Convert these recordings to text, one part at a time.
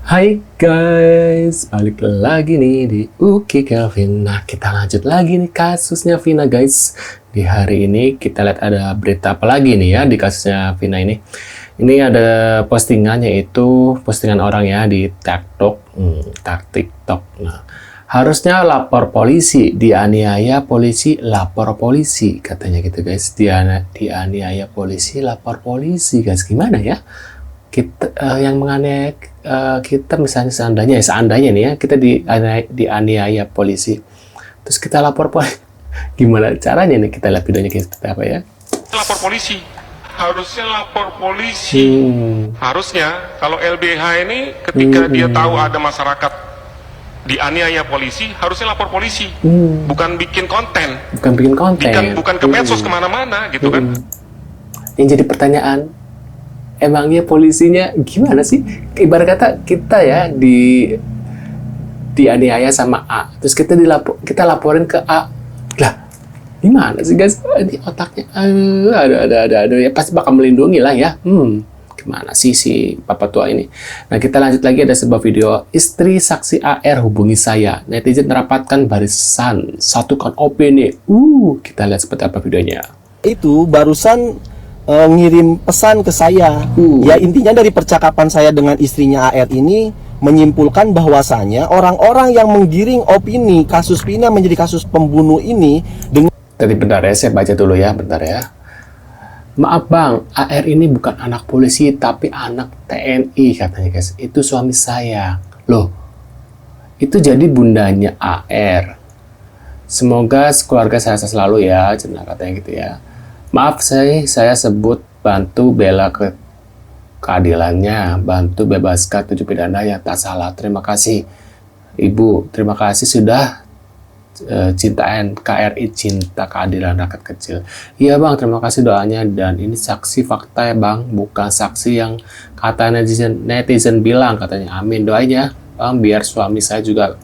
Hai guys, balik lagi nih di Uki Kelvin. Nah, kita lanjut lagi nih kasusnya Vina guys. Di hari ini kita lihat ada berita apa lagi nih ya di kasusnya Vina ini. Ini ada postingan, yaitu postingan orang ya di TikTok. Nah, harusnya lapor polisi, dianiaya polisi, lapor polisi, katanya gitu guys. Dianiaya polisi, lapor polisi guys. Gimana ya? Kita yang menganiaya kita, misalnya seandainya nih ya, kita dianiaya polisi, terus kita lapor polisi. Gimana caranya nih? Kita lihat videonya seperti apa ya. Lapor polisi, harusnya lapor polisi. Harusnya kalau LBH ini ketika dia tahu ada masyarakat dianiaya polisi, harusnya lapor polisi. Bukan bikin konten, bukan ke medsos kemana-mana gitu kan. Yang jadi pertanyaan, emangnya polisinya gimana sih? Ibarat kata kita ya dianiaya sama A, terus kita laporin ke A. Lah, gimana sih guys? Ini otaknya ada ya, pasti bakal melindungi lah ya. Gimana sih si papa tua ini? Nah, kita lanjut lagi, ada sebuah video. Istri saksi AR hubungi saya. Netizen merapatkan barisan, satukan opini. Kita lihat seperti apa videonya. Itu barusan ngirim pesan ke saya. Ya, intinya dari percakapan saya dengan istrinya AR ini menyimpulkan bahwasanya orang-orang yang menggiring opini kasus Vina menjadi kasus pembunuh ini dengan... Tadi bentar ya, saya baca dulu ya, bentar ya. Maaf bang, AR ini bukan anak polisi tapi anak TNI katanya guys. Itu suami saya. Loh, itu jadi bundanya AR. Semoga keluarga saya selalu ya, katanya gitu ya. Maaf saya sebut bantu bela keadilannya, bantu bebaskan 7 pidana yang tak salah. Terima kasih Ibu, terima kasih sudah cinta NKRI, cinta keadilan rakyat kecil. Iya bang, terima kasih doanya, dan ini saksi fakta ya bang, bukan saksi yang kata netizen bilang katanya. Amin, doanya bang biar suami saya juga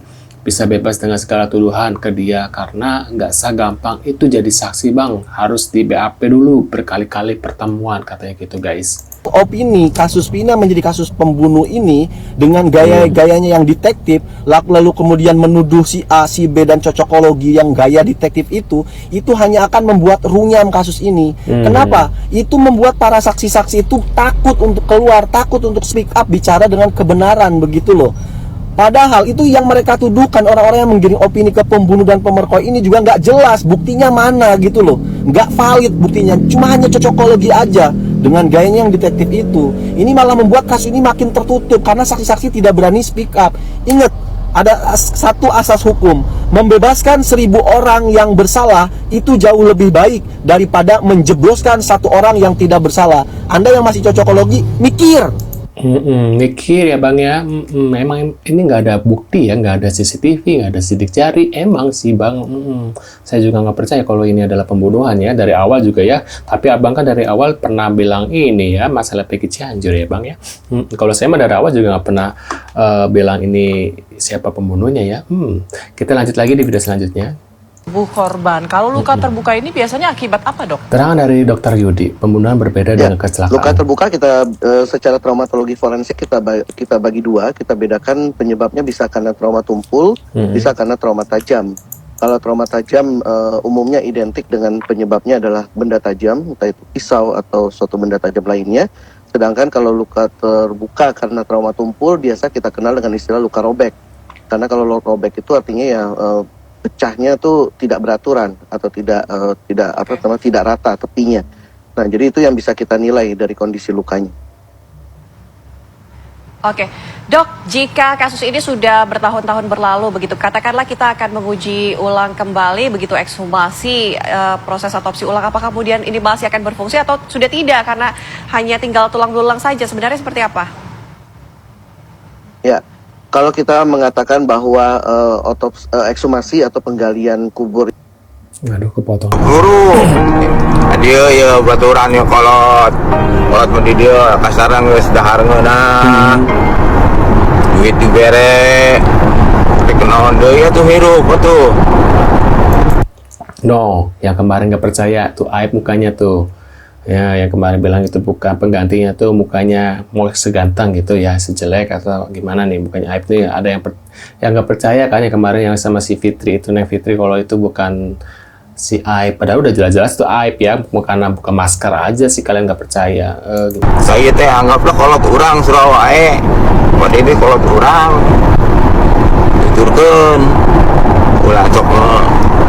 bisa bebas dengan segala tuduhan ke dia, karena nggak segampang itu jadi saksi bang, harus di BAP dulu berkali-kali pertemuan katanya gitu guys. Opini kasus Vina menjadi kasus pembunuh ini dengan gaya-gayanya yang detektif, lalu kemudian menuduh si A, si B dan cocokologi yang gaya detektif itu hanya akan membuat runyam kasus ini. Kenapa? Itu membuat para saksi-saksi itu takut untuk keluar, takut untuk speak up, bicara dengan kebenaran begitu loh. Padahal itu yang mereka tuduhkan, orang-orang yang menggiring opini ke pembunuh dan pemerkosa ini juga nggak jelas buktinya mana gitu loh, nggak valid buktinya, cuma hanya cocokologi aja dengan gayanya yang detektif itu. Ini malah membuat kasus ini makin tertutup karena saksi-saksi tidak berani speak up. Ingat, ada satu asas hukum, membebaskan 1000 orang yang bersalah itu jauh lebih baik daripada menjebloskan 1 orang yang tidak bersalah. Anda yang masih cocokologi, mikir. Mikir ya bang ya. Emang ini nggak ada bukti ya, nggak ada CCTV, nggak ada sidik jari. Emang sih bang, saya juga nggak percaya kalau ini adalah pembunuhan ya, dari awal juga ya. Tapi abang kan dari awal pernah bilang ini ya, masalah Peggy Cianjur ya bang ya. Kalau saya mah dari awal juga nggak pernah bilang ini siapa pembunuhnya ya. Kita lanjut lagi di video selanjutnya. Tubuh korban. Kalau luka terbuka ini biasanya akibat apa, dok? Terangan dari Dokter Yudi, pembunuhan berbeda dengan kecelakaan. Luka terbuka kita secara traumatologi forensik kita bagi dua, kita bedakan penyebabnya bisa karena trauma tumpul, bisa karena trauma tajam. Kalau trauma tajam umumnya identik dengan penyebabnya adalah benda tajam, entah itu pisau atau suatu benda tajam lainnya. Sedangkan kalau luka terbuka karena trauma tumpul, biasa kita kenal dengan istilah luka robek. Karena kalau robek itu artinya ya pecahnya tuh tidak beraturan atau tidak rata tepinya. Nah, jadi itu yang bisa kita nilai dari kondisi lukanya. Oke, dok, jika kasus ini sudah bertahun-tahun berlalu begitu, katakanlah kita akan menguji ulang kembali begitu ekshumasi, proses otopsi ulang, apakah kemudian ini masih akan berfungsi atau sudah tidak karena hanya tinggal tulang belulang saja? Sebenarnya seperti apa? Ya. Kalau kita mengatakan bahwa ekshumasi atau penggalian kubur, aduh kepotong. Guru, dia ya baturan ya kolot mandi dia kasaran geus dahar ngeuna. Duit dibere. Kenaon deui tuh hirup tuh. No, yang kemarin nggak percaya tuh aib mukanya tuh. Ya, yang kemarin bilang itu bukan penggantinya tuh mukanya mau seganteng gitu ya, sejelek atau gimana nih, bukannya Aib nih. Ada yang nggak percaya kan yang kemarin yang sama si Fitri itu, Neng Fitri, kalau itu bukan si Aib. Padahal udah jelas-jelas tuh Aib ya, karena buka masker aja sih kalian nggak percaya. Gitu. Saya teh anggaplah kalau orang Surabaya, pada ini kalau orang diturkan, ulah cok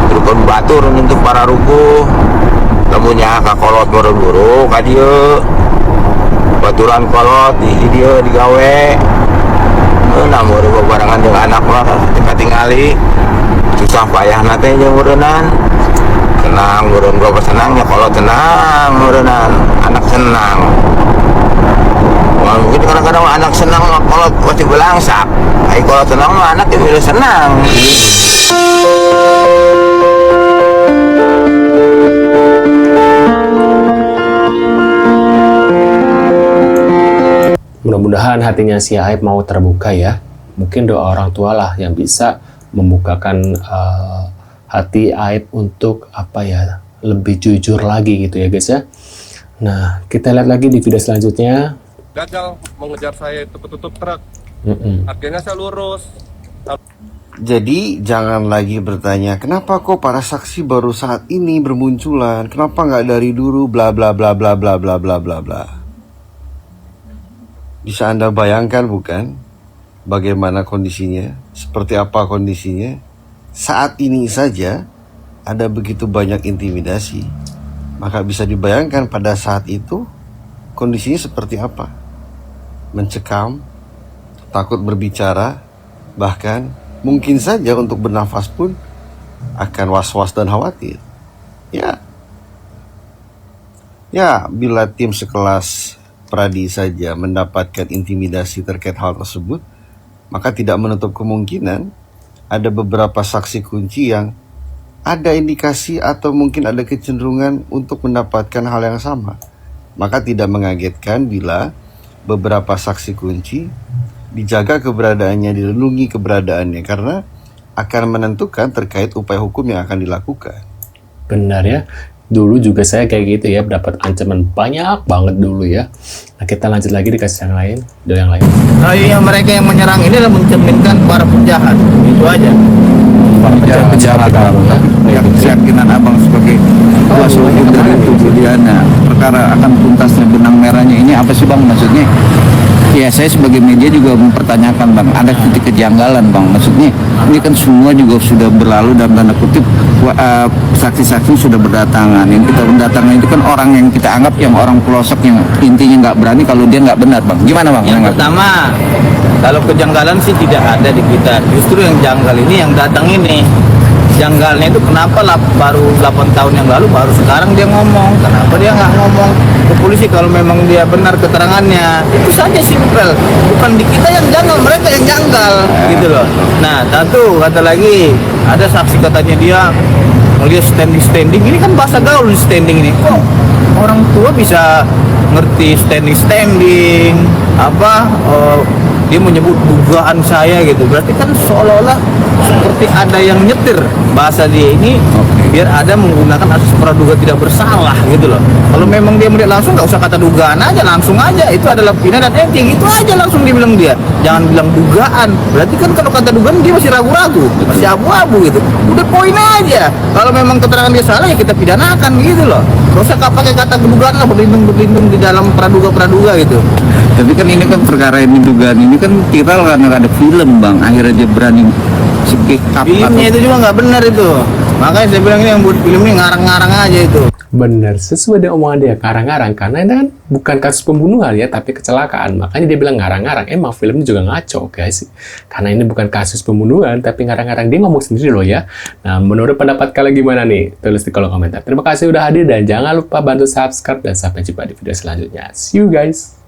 turkan batur untuk para rukuh. Temunya kakolot buru-buru ka dieu. Baturan kolot di dieu digawe. Namun bebarengan jeung anak mah tinggali. Susah payahna teh jeung ureunan. Tenang urun gua senangnya kalau tenang urunan anak senang. Mungkin kadang-kadang anak senang kalau masih belangsak. Ai kalau tenang mah anak yang senang. Mudah-mudahan hatinya si Aib mau terbuka ya. Mungkin doa orang tua lah yang bisa membukakan hati Aib untuk apa ya, lebih jujur lagi gitu ya guys ya. Nah, kita lihat lagi di video selanjutnya. Gagal mengejar saya itu ketutup truk. Akhirnya saya lurus. Jadi jangan lagi bertanya kenapa kok para saksi baru saat ini bermunculan, kenapa nggak dari dulu, bla bla bla bla bla bla bla bla bla. Bisa Anda bayangkan bukan bagaimana kondisinya, seperti apa kondisinya? Saat ini saja ada begitu banyak intimidasi, maka bisa dibayangkan pada saat itu kondisinya seperti apa. Mencekam, takut berbicara, bahkan mungkin saja untuk bernafas pun akan was-was dan khawatir. Ya, bila tim sekelas Pradi saja mendapatkan intimidasi terkait hal tersebut, maka tidak menutup kemungkinan ada beberapa saksi kunci yang ada indikasi atau mungkin ada kecenderungan untuk mendapatkan hal yang sama. Maka tidak mengagetkan bila beberapa saksi kunci dijaga keberadaannya, dilindungi keberadaannya, karena akan menentukan terkait upaya hukum yang akan dilakukan. Benar ya. Dulu juga saya kayak gitu ya, dapat ancaman banyak banget dulu ya. Nah, kita lanjut lagi dikasih yang lain, video yang lain. Nah, yang mereka yang menyerang ini adalah mencerminkan para penjahat, itu aja. Para penjahat yang keyakinan abang sebagai kuasa hukum dari Juliana, perkara akan tuntasnya benang merahnya ini apa sih bang maksudnya? Ya, saya sebagai media juga mempertanyakan bang, ada titik kejanggalan bang, maksudnya ini kan semua juga sudah berlalu dalam tanda kutip, saksi-saksi sudah berdatangan, yang kita berdatangan itu kan orang yang kita anggap yang orang pelosok yang intinya nggak berani kalau dia nggak benar bang, gimana bang? Yang pertama, kalau kejanggalan sih tidak ada di kita, justru yang janggal ini yang datang ini. Janggalnya itu kenapa baru 8 tahun yang lalu baru sekarang dia ngomong, kenapa dia nggak ngomong ke polisi kalau memang dia benar keterangannya, itu saja simpel, bukan di kita yang janggal, mereka yang janggal gitu loh. Nah satu kata lagi, ada saksi katanya dia melihat standing ini kan bahasa gaul standing ini, kok orang tua bisa ngerti standing apa dia menyebut dugaan saya gitu, berarti kan seolah-olah seperti ada yang nyetir bahasa dia ini, biar ada menggunakan asas praduga tidak bersalah gitu loh. Kalau memang dia melihat langsung, nggak usah kata dugaan aja, langsung aja itu adalah pidana dan etik, itu aja langsung dibilang dia, jangan bilang dugaan. Berarti kan kalau kata dugaan dia masih ragu-ragu, masih abu-abu gitu, udah poin aja. Kalau memang keterangan dia salah ya kita pidanakan gitu loh, nggak usah pakai kata dugaan lah, berlindung di dalam praduga gitu. Tapi kan ini kan perkara ini dugaan ini kan viral karena ada film bang, akhirnya dia berani filmnya itu juga nggak benar itu, makanya saya bilang ini yang buat film ini ngarang-ngarang aja itu. Benar, sesuai dengan omongan dia, ngarang-ngarang, karena ini kan bukan kasus pembunuhan ya, tapi kecelakaan, makanya dia bilang ngarang-ngarang. Emang filmnya juga ngaco guys, karena ini bukan kasus pembunuhan tapi ngarang-ngarang, dia ngomong sendiri loh ya. Nah, menurut pendapat kalian gimana nih? Tulis di kolom komentar. Terima kasih udah hadir dan jangan lupa bantu subscribe dan sampai jumpa di video selanjutnya. See you guys.